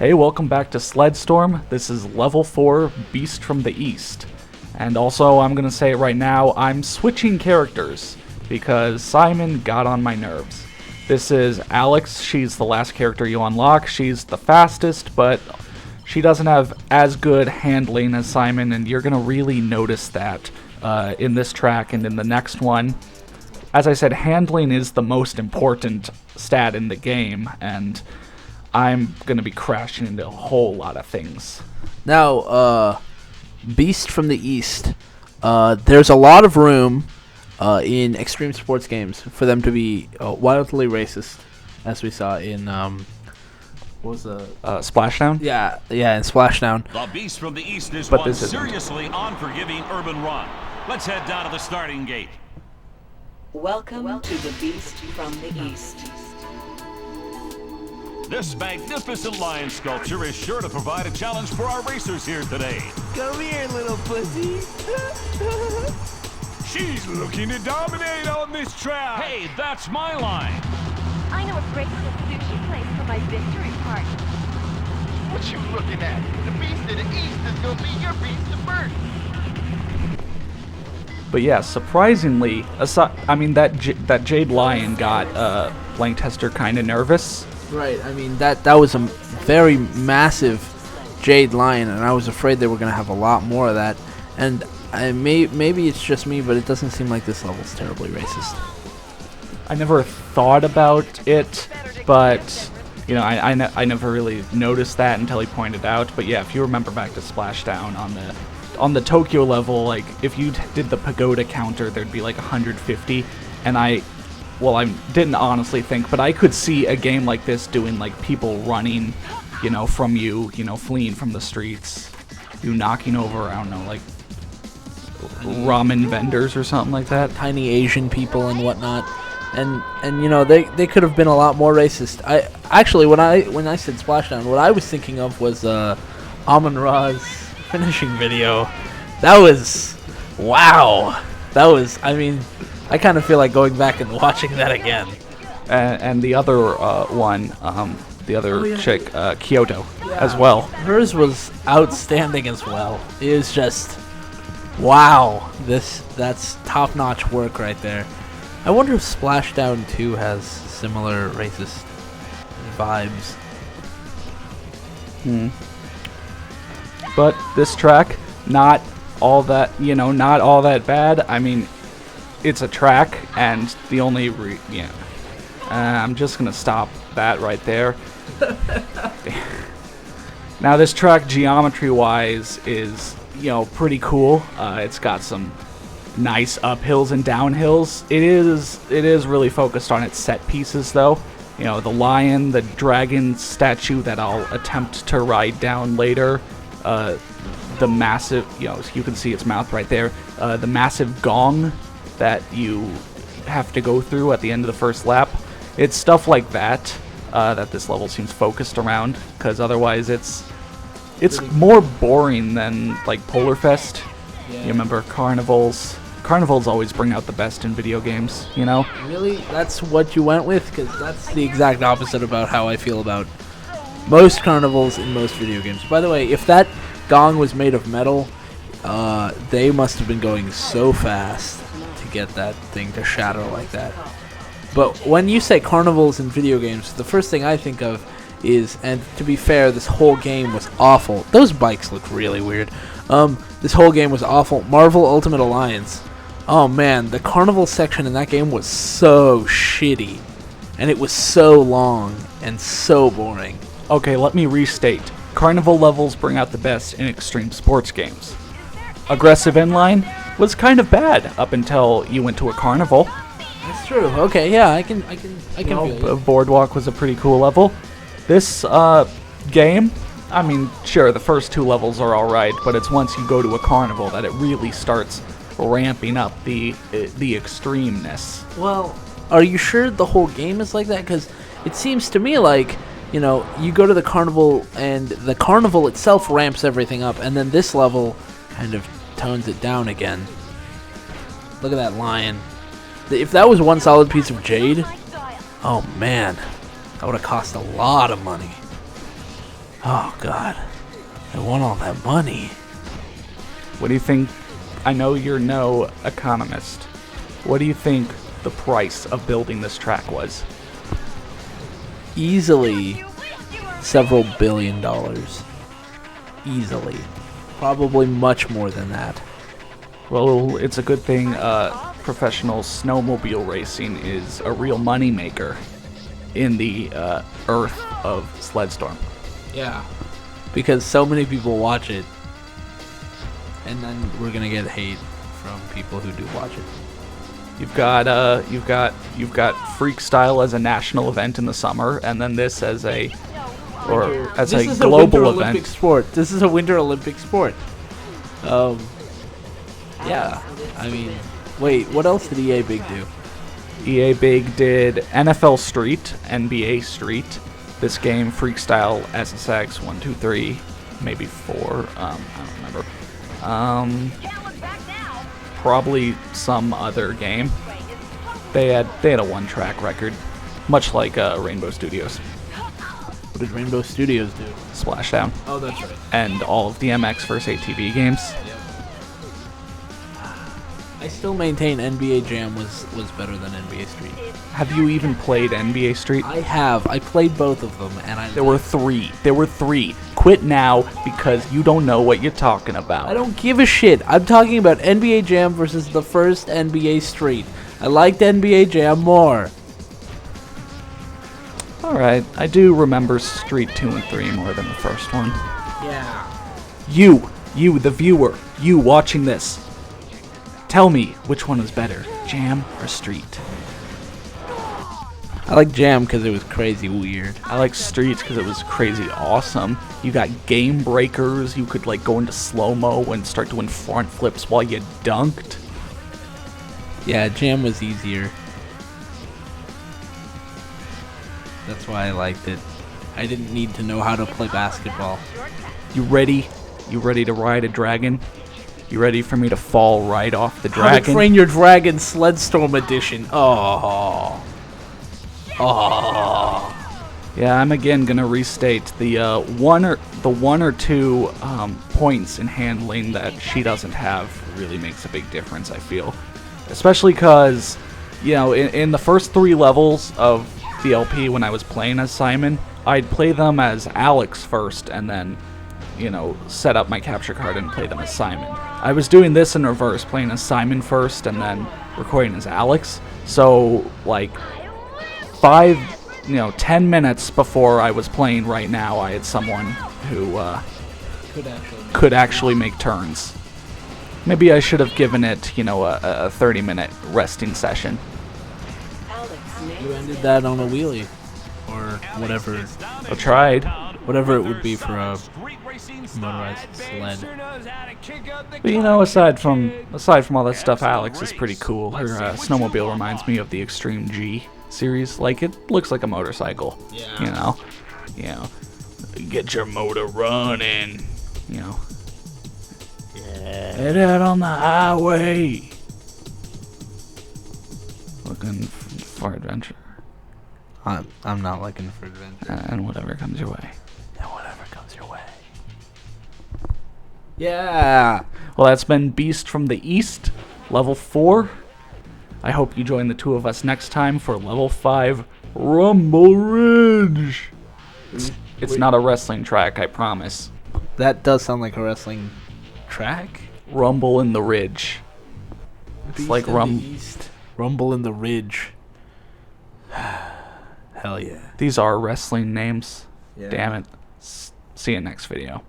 Hey, welcome back to Sled Storm. This is level 4, Beast from the East. And also, I'm gonna say it right now, I'm switching characters because Psymon got on my nerves. This is Alix. She's the last character you unlock. She's the fastest, but she doesn't have as good handling as Psymon, and you're gonna really notice that in this track and in the next one. As I said, handling is the most important stat in the game, and I'm going to be crashing into a whole lot of things. Now, Beast from the East, there's a lot of room in extreme sports games for them to be wildly racist, as we saw in, what was the... Splashdown? Yeah, in Splashdown. The Beast from the East is But one this isn't. seriously unforgiving urban run. Let's head down to the starting gate. Welcome to the Beast from the East. This magnificent lion sculpture is sure to provide a challenge for our racers here today. Come here, little pussy. She's looking to dominate on this track. Hey, that's my line. I know a great little sushi place for my victory party. What you looking at? The Beast of the East is gonna be your Beast of Birth. But yeah, surprisingly, that Jade Lion got Blank Tester kind of nervous. Right, I mean, that was a very massive Jade Lion, and I was afraid they were going to have a lot more of that. And maybe it's just me, but it doesn't seem like this level's terribly racist. I never thought about it, but you know, I never really noticed that until he pointed out. But yeah, if you remember back to Splashdown on the Tokyo level, like if you did the pagoda counter, there'd be like 150, and I didn't honestly think, but I could see a game like this doing like people running, from you, fleeing from the streets, you knocking over, I don't know, like ramen vendors or something like that. Tiny Asian people and whatnot. And they could have been a lot more racist. When I said Splashdown, what I was thinking of was Amon-Ra's finishing video. That was wow. I kind of feel like going back and watching that again. And the other chick, Kyoto, as well. Hers was outstanding as well. It was just wow. That's top-notch work right there. I wonder if Splashdown 2 has similar racist vibes. But this track, not all that bad. I mean, it's a track, and the only I'm just gonna stop that right there. Now, this track, geometry-wise, is pretty cool. It's got some nice uphills and downhills. It is really focused on its set pieces, though. The lion, the dragon statue that I'll attempt to ride down later. The massive, you can see its mouth right there. The massive gong that you have to go through at the end of the first lap. It's stuff like that that this level seems focused around, because otherwise it's more boring than like Polar Fest. Yeah. You remember carnivals? Carnivals always bring out the best in video games, Really? That's what you went with? Because that's the exact opposite about how I feel about most carnivals in most video games. By the way, if that gong was made of metal, they must have been going so fast to get that thing to shatter like that. But when you say carnivals in video games, the first thing I think of is, and to be fair, this whole game was awful. Those bikes look really weird. This whole game was awful. Marvel Ultimate Alliance. Oh man, the carnival section in that game was so shitty. And it was so long and so boring. Okay, let me restate. Carnival levels bring out the best in extreme sports games. Aggressive inline was kind of bad up until you went to a carnival. That's true. Okay, yeah, I can feel you. Boardwalk was a pretty cool level. This game, I mean, sure, the first two levels are alright, but it's once you go to a carnival that it really starts ramping up the extremeness. Well, are you sure the whole game is like that? Because it seems to me like, you go to the carnival and the carnival itself ramps everything up, and then this level kind of tones it down again. Look at that lion. If that was one solid piece of jade, oh man, that would have cost a lot of money. Oh God, I want all that money. What do you think? I know you're no economist. What do you think the price of building this track was? Easily several $1 billion. Easily. Probably much more than that. Well, it's a good thing professional snowmobile racing is a real moneymaker in the earth of Sledstorm. Yeah. Because so many people watch it, and then we're gonna get hate from people who do watch it. You've got Freakstyle as a national event in the summer, and then this as a This is global a Winter event. Olympic sport. This is a Winter Olympic sport. Yeah. I mean, wait, what else did EA Big do? EA Big did NFL Street, NBA Street, this game, Freakstyle, SSX 1, 2, 3, maybe 4. I don't remember. Probably some other game. They had a one-track record, much like Rainbow Studios. What did Rainbow Studios do? Splashdown, Oh, that's right. and all of the MX vs ATV games. I still maintain NBA Jam was better than NBA Street. Have you even played NBA Street? I have. I played both of them, and There were three. Quit now because you don't know what you're talking about. I don't give a shit. I'm talking about NBA Jam versus the first NBA Street. I liked NBA Jam more. Alright, I do remember Street 2 and 3 more than the first one. Yeah. You, the viewer, you watching this. Tell me which one is better, Jam or Street? I like Jam because it was crazy weird. I like Street because it was crazy awesome. You got game breakers, you could like go into slow-mo and start doing front flips while you dunked. Yeah, Jam was easier. That's why I liked it. I didn't need to know how to play basketball. You ready? You ready to ride a dragon? You ready for me to fall right off the How to dragon? Train Your Dragon Sledstorm Edition. Oh. Yeah, I'm again gonna restate the one or two points in handling that she doesn't have really makes a big difference. I feel, especially because in the first 3 levels of the LP when I was playing as Psymon, I'd play them as Alix first, and then set up my capture card and play them as Psymon. I was doing this in reverse, playing as Psymon first and then recording as Alix. So like 10 minutes before I was playing right now, I had someone who could actually make turns. Maybe I should have given it, a 30-minute resting session. You ended that on a wheelie. Or whatever. I tried. Whatever it would be for a motorized sled. But aside from all that stuff, Alix is pretty cool. Her snowmobile reminds me of the Extreme G series. Like, it looks like a motorcycle. Yeah. Get your motor running. Yeah. Head out on the highway. Looking for adventure. I'm not looking for adventure. And whatever comes your way. Yeah. Well, that's been Beast from the East, level 4. I hope you join the two of us next time for level 5, Rumble Ridge. It's not a wrestling track, I promise. That does sound like a wrestling track. Rumble in the Ridge. It's Beast like of the East. Rumble in the Ridge. Hell yeah. These are wrestling names. Yeah. Damn it. See you next video.